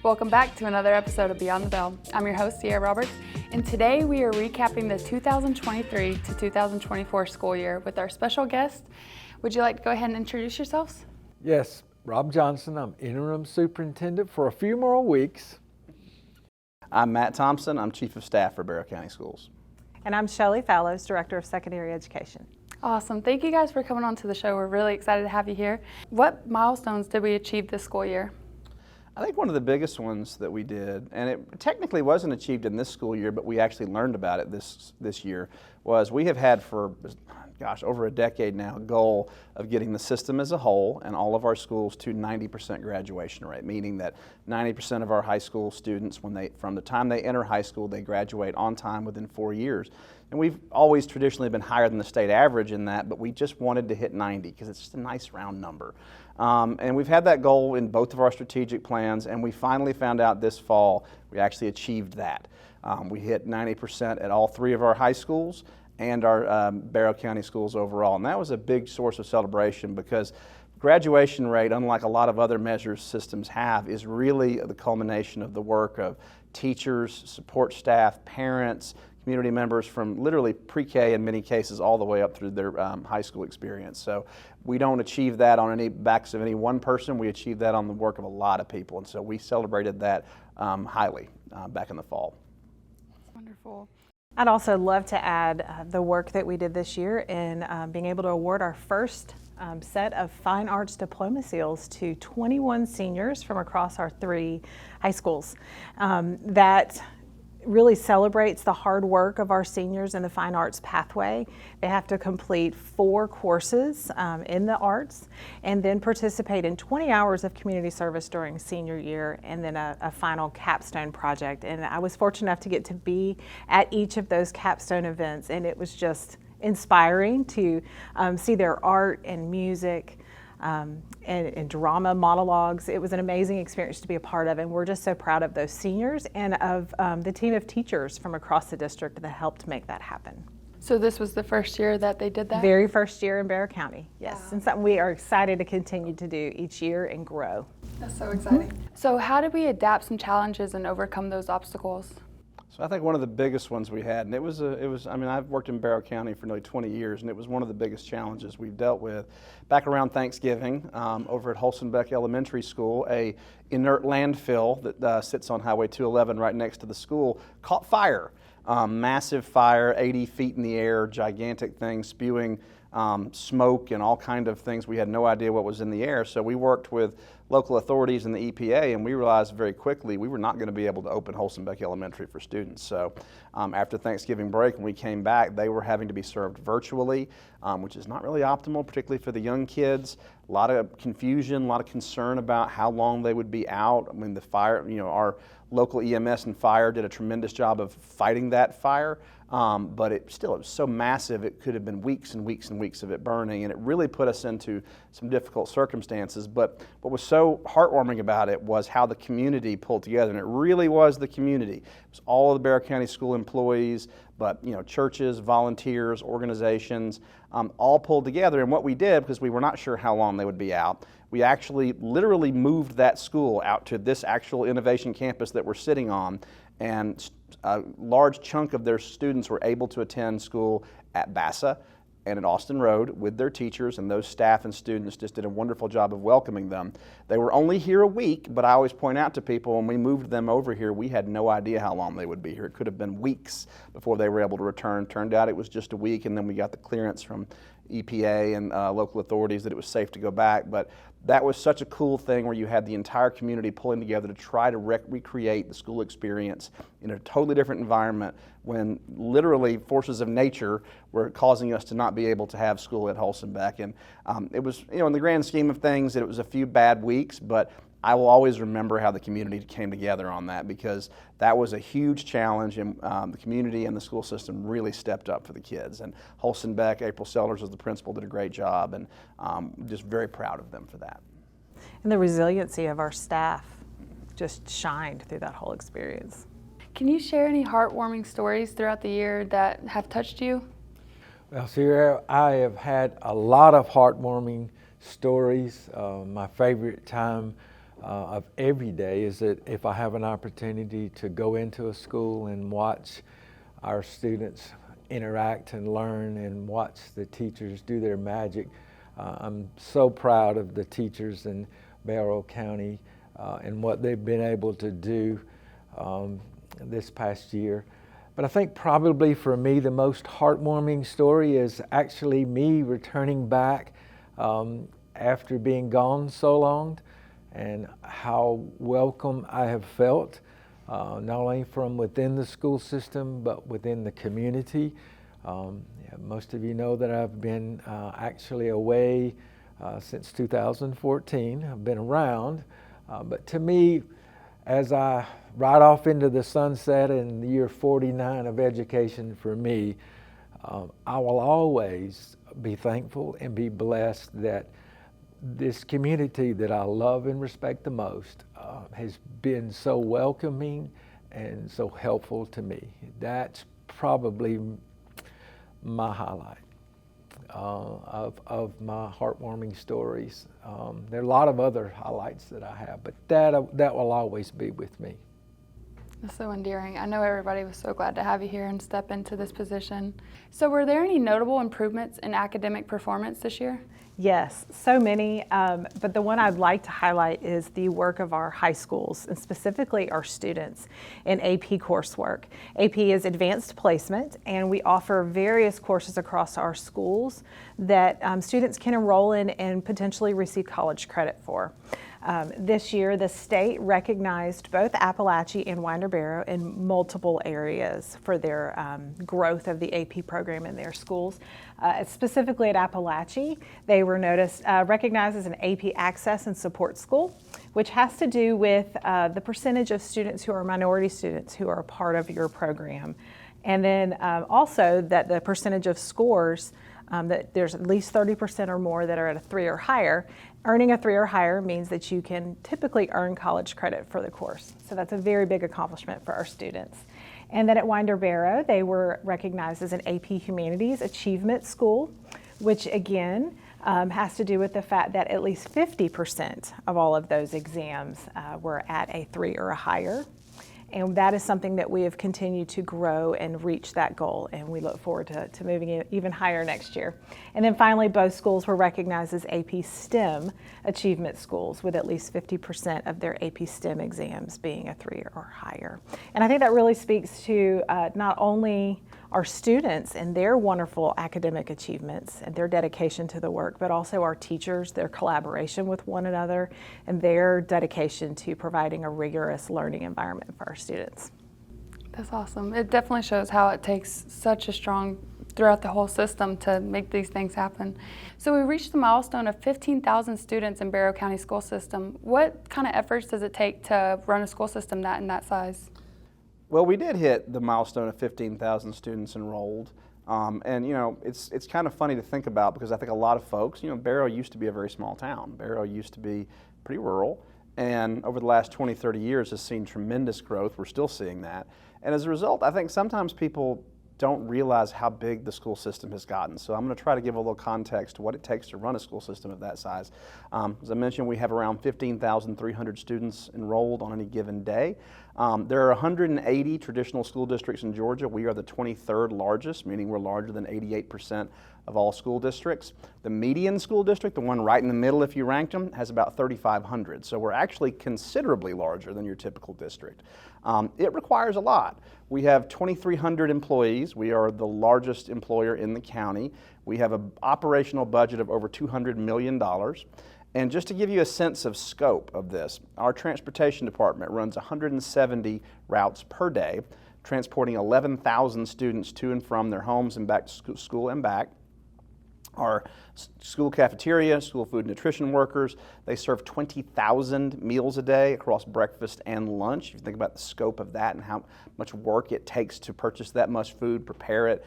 Welcome back to another episode of Beyond the Bell. I'm your host, Sierra Roberts, and today we are recapping the 2023 to 2024 school year with our special guest. Would you like to go ahead and introduce yourselves? Yes, Rob Johnson. I'm interim superintendent for a few more weeks. I'm Matt Thompson. I'm Chief of Staff for Barrow County Schools. And I'm Shelley Fallows, Director of Secondary Education. Awesome. Thank you guys for coming on to the show. We're really excited to have you here. What milestones did we achieve this school year? I think one of the biggest ones that we did, and it technically wasn't achieved in this school year, but we actually learned about it this year, was we have had for, over a decade now, a goal of getting the system as a whole and all of our schools to 90% graduation rate, meaning that 90% of our high school students, from the time they enter high school, they graduate on time within 4 years. And we've always traditionally been higher than the state average in that, but we just wanted to hit 90 because it's just a nice round number. And we've had that goal in both of our strategic plans, and we finally found out this fall we actually achieved that. We hit 90% at all three of our high schools and our Barrow County schools overall. And that was a big source of celebration because graduation rate, unlike a lot of other measures systems have, is really the culmination of the work of teachers, support staff, parents, community members from literally pre-K in many cases all the way up through their high school experience. So we don't achieve that on any backs of any one person, we achieve that on the work of a lot of people. And so we celebrated that highly back in the fall. Wonderful. I'd also love to add the work that we did this year in being able to award our first set of Fine Arts Diploma Seals to 21 seniors from across our three high schools. That really celebrates the hard work of our seniors in the fine arts pathway. They have to complete 4 courses in the arts and then participate in 20 hours of community service during senior year and then a final capstone project. And I was fortunate enough to get to be at each of those capstone events, and it was just inspiring to see their art and music and drama monologues. It was an amazing experience to be a part of, and we're just so proud of those seniors and of the team of teachers from across the district that helped make that happen. So this was the first year that they did that? Very first year in Barrow County, yes. Wow. And something we are excited to continue to do each year and grow. That's so exciting. So how did we adapt some challenges and overcome those obstacles? So I think one of the biggest ones we had, and I've worked in Barrow County for nearly 20 years, and it was one of the biggest challenges we've dealt with. Back around Thanksgiving, over at Holstenbeck Elementary School, a inert landfill that sits on Highway 211 right next to the school caught fire. Massive fire, 80 feet in the air, gigantic thing spewing smoke and all kind of things. We had no idea what was in the air, so we worked with local authorities and the EPA, and we realized very quickly we were not going to be able to open Holstenbeck Elementary for students. So after Thanksgiving break, when we came back, they were having to be served virtually, which is not really optimal, particularly for the young kids. A lot of confusion, a lot of concern about how long they would be out. I mean, the fire, our local EMS and fire did a tremendous job of fighting that fire. But it was so massive, it could have been weeks and weeks and weeks of it burning, and it really put us into some difficult circumstances. But what was so heartwarming about it was how the community pulled together, and it really was the community. It was all of the Barrow County School employees, but churches, volunteers, organizations, all pulled together. And what we did, because we were not sure how long they would be out, we actually literally moved that school out to this actual innovation campus that we're sitting on, and a large chunk of their students were able to attend school at Bassa and at Austin Road with their teachers, and those staff and students just did a wonderful job of welcoming them. They were only here a week, but I always point out to people when we moved them over here, we had no idea how long they would be here. It could have been weeks before they were able to return. Turned out it was just a week, and then we got the clearance from EPA and local authorities that it was safe to go back. But that was such a cool thing where you had the entire community pulling together to try to recreate the school experience in a totally different environment when literally forces of nature were causing us to not be able to have school at Holstenbeck. And it was, in the grand scheme of things, it was a few bad weeks, but I will always remember how the community came together on that, because that was a huge challenge, and the community and the school system really stepped up for the kids. And Holstenbeck, April Sellers as the principal, did a great job, and just very proud of them for that. And the resiliency of our staff just shined through that whole experience. Can you share any heartwarming stories throughout the year that have touched you? Well, Sierra, I have had a lot of heartwarming stories. My favorite time of every day is that if I have an opportunity to go into a school and watch our students interact and learn and watch the teachers do their magic, I'm so proud of the teachers in Barrow County and what they've been able to do this past year. But I think probably for me the most heartwarming story is actually me returning back after being gone so long, and how welcome I have felt, not only from within the school system but within the community. Most of you know that I've been actually away since 2014. I've been around, but to me, as I ride off into the sunset in the year 49 of education for me, I will always be thankful and be blessed that this community that I love and respect the most has been so welcoming and so helpful to me. That's probably my highlight of my heartwarming stories. There are a lot of other highlights that I have, but that will always be with me. That's so endearing. I know everybody was so glad to have you here and step into this position. So were there any notable improvements in academic performance this year? Yes, so many, but the one I'd like to highlight is the work of our high schools, and specifically our students in AP coursework. AP is advanced placement, and we offer various courses across our schools that students can enroll in and potentially receive college credit for. This year, the state recognized both Appalachia and Winder-Barrow in multiple areas for their growth of the AP program in their schools. Specifically at Appalachia, they were recognized as an AP Access and Support School, which has to do with the percentage of students who are minority students who are a part of your program. And then also that the percentage of scores, that there's at least 30% or more that are at a 3 or higher. Earning a 3 or higher means that you can typically earn college credit for the course. So that's a very big accomplishment for our students. And then at Winder-Barrow, they were recognized as an AP Humanities Achievement School, which again has to do with the fact that at least 50% of all of those exams were at a 3 or a higher. And that is something that we have continued to grow and reach that goal, and we look forward to moving it even higher next year. And then finally, both schools were recognized as AP STEM achievement schools, with at least 50% of their AP STEM exams being a 3 or higher. And I think that really speaks to not only our students and their wonderful academic achievements and their dedication to the work, but also our teachers, their collaboration with one another, and their dedication to providing a rigorous learning environment for our students. That's awesome. It definitely shows how it takes such a strong throughout the whole system to make these things happen. So we reached the milestone of 15,000 students in Barrow County School System. What kind of efforts does it take to run a school system in that size? Well, we did hit the milestone of 15,000 students enrolled. And, you know, it's kind of funny to think about, because I think a lot of folks, you know, Barrow used to be a very small town. Barrow used to be pretty rural, and over the last 20, 30 years has seen tremendous growth. We're still seeing that. And as a result, I think sometimes people don't realize how big the school system has gotten. So I'm going to try to give a little context to what it takes to run a school system of that size. As I mentioned, we have around 15,300 students enrolled on any given day. There are 180 traditional school districts in Georgia. We are the 23rd largest, meaning we're larger than 88% of all school districts. The median school district, the one right in the middle if you ranked them, has about 3,500. So we're actually considerably larger than your typical district. It requires a lot. We have 2,300 employees. We are the largest employer in the county. We have an operational budget of over $200 million. And just to give you a sense of scope of this, our transportation department runs 170 routes per day, transporting 11,000 students to and from their homes and back to school and back. Our school cafeteria, school food and nutrition workers, they serve 20,000 meals a day across breakfast and lunch. If you think about the scope of that and how much work it takes to purchase that much food, prepare it,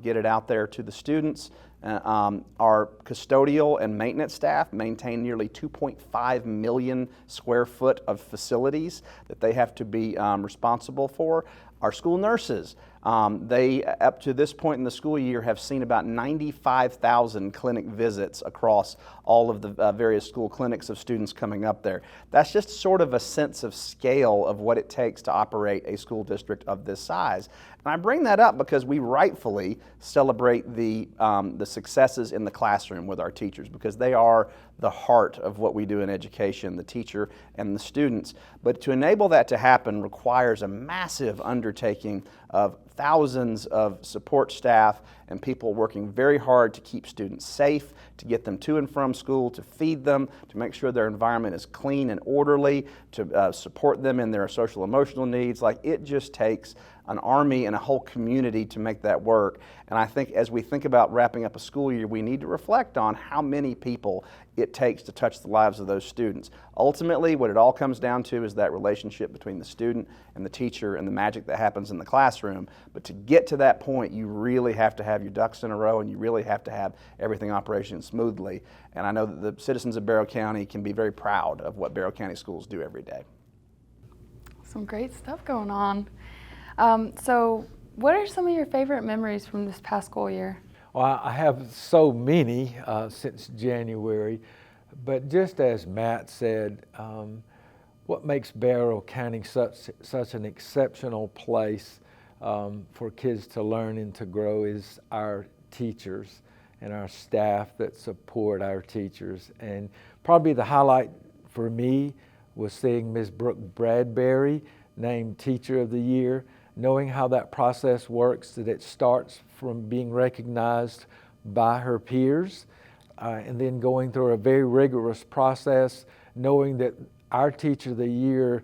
get it out there to the students, Our custodial and maintenance staff maintain nearly 2.5 million square foot of facilities that they have to be responsible for. Our school nurses, they, up to this point in the school year, have seen about 95,000 clinic visits across all of the various school clinics of students coming up there. That's just sort of a sense of scale of what it takes to operate a school district of this size. And I bring that up because we rightfully celebrate the successes in the classroom with our teachers, because they are the heart of what we do in education, the teacher and the students. But to enable that to happen requires a massive undertaking of thousands of support staff and people working very hard to keep students safe, to get them to and from school, to feed them, to make sure their environment is clean and orderly, to support them in their social emotional needs. Like, it just takes an army and a whole community to make that work. And I think as we think about wrapping up a school year, we need to reflect on how many people it takes to touch the lives of those students. Ultimately, what it all comes down to is that relationship between the student and the teacher and the magic that happens in the classroom. But to get to that point, you really have to have your ducks in a row, and you really have to have everything operating smoothly. And I know that the citizens of Barrow County can be very proud of what Barrow County schools do every day. Some great stuff going on. So what are some of your favorite memories from this past school year? Well, I have so many since January, but just as Matt said, what makes Barrow County such an exceptional place for kids to learn and to grow is our teachers and our staff that support our teachers. And probably the highlight for me was seeing Ms. Brooke Bradbury named Teacher of the Year, knowing how that process works, that it starts from being recognized by her peers and then going through a very rigorous process, knowing that our Teacher of the Year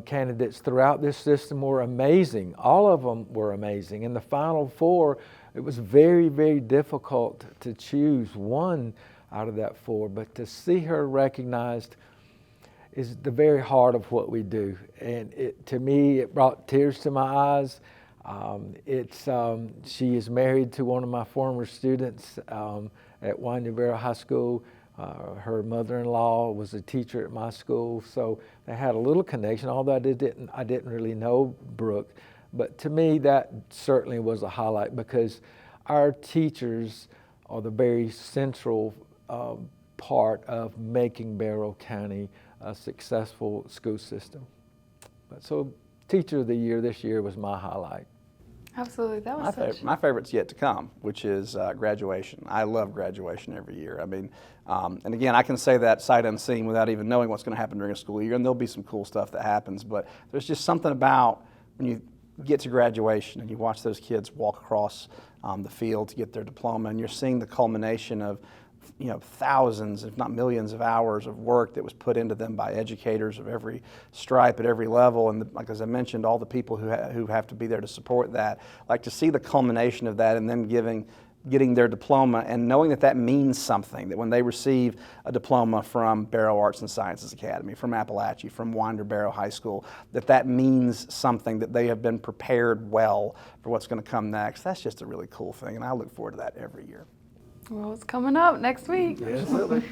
candidates throughout this system were amazing. All of them were amazing. In the final four, it was very, very difficult to choose one out of that four, but to see her recognized is the very heart of what we do. And to me, it brought tears to my eyes. She is married to one of my former students at Winding Barrow High School. Her mother-in-law was a teacher at my school, so they had a little connection, although I didn't really know Brooke. But to me, that certainly was a highlight, because our teachers are the very central part of making Barrow County a successful school system. So Teacher of the Year this year was my highlight. Absolutely, that was my favorite's yet to come, which is graduation. I love graduation every year. I mean, and again, I can say that sight unseen without even knowing what's going to happen during a school year, and there'll be some cool stuff that happens, but there's just something about when you get to graduation and you watch those kids walk across the field to get their diploma, and you're seeing the culmination of thousands, if not millions of hours of work that was put into them by educators of every stripe at every level. And like, as I mentioned, all the people who have to be there to support that. Like, to see the culmination of that and then getting their diploma and knowing that that means something, that when they receive a diploma from Barrow Arts and Sciences Academy, from Appalachia, from Winder Barrow High School, that means something, that they have been prepared well for what's going to come next. That's just a really cool thing, and I look forward to that every year. Well, it's coming up next week. Absolutely.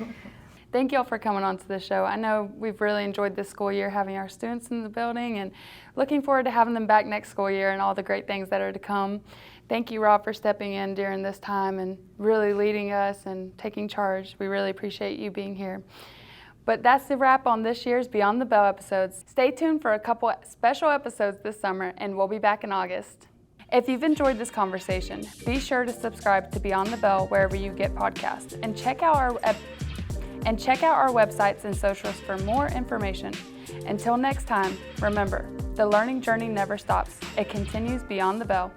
Thank you all for coming on to the show. I know we've really enjoyed this school year having our students in the building, and looking forward to having them back next school year and all the great things that are to come. Thank you, Rob, for stepping in during this time and really leading us and taking charge. We really appreciate you being here. But that's the wrap on this year's Beyond the Bell episodes. Stay tuned for a couple special episodes this summer, and we'll be back in August. If you've enjoyed this conversation, be sure to subscribe to Beyond the Bell wherever you get podcasts, and check out our websites and socials for more information. Until next time, remember, the learning journey never stops. It continues beyond the bell.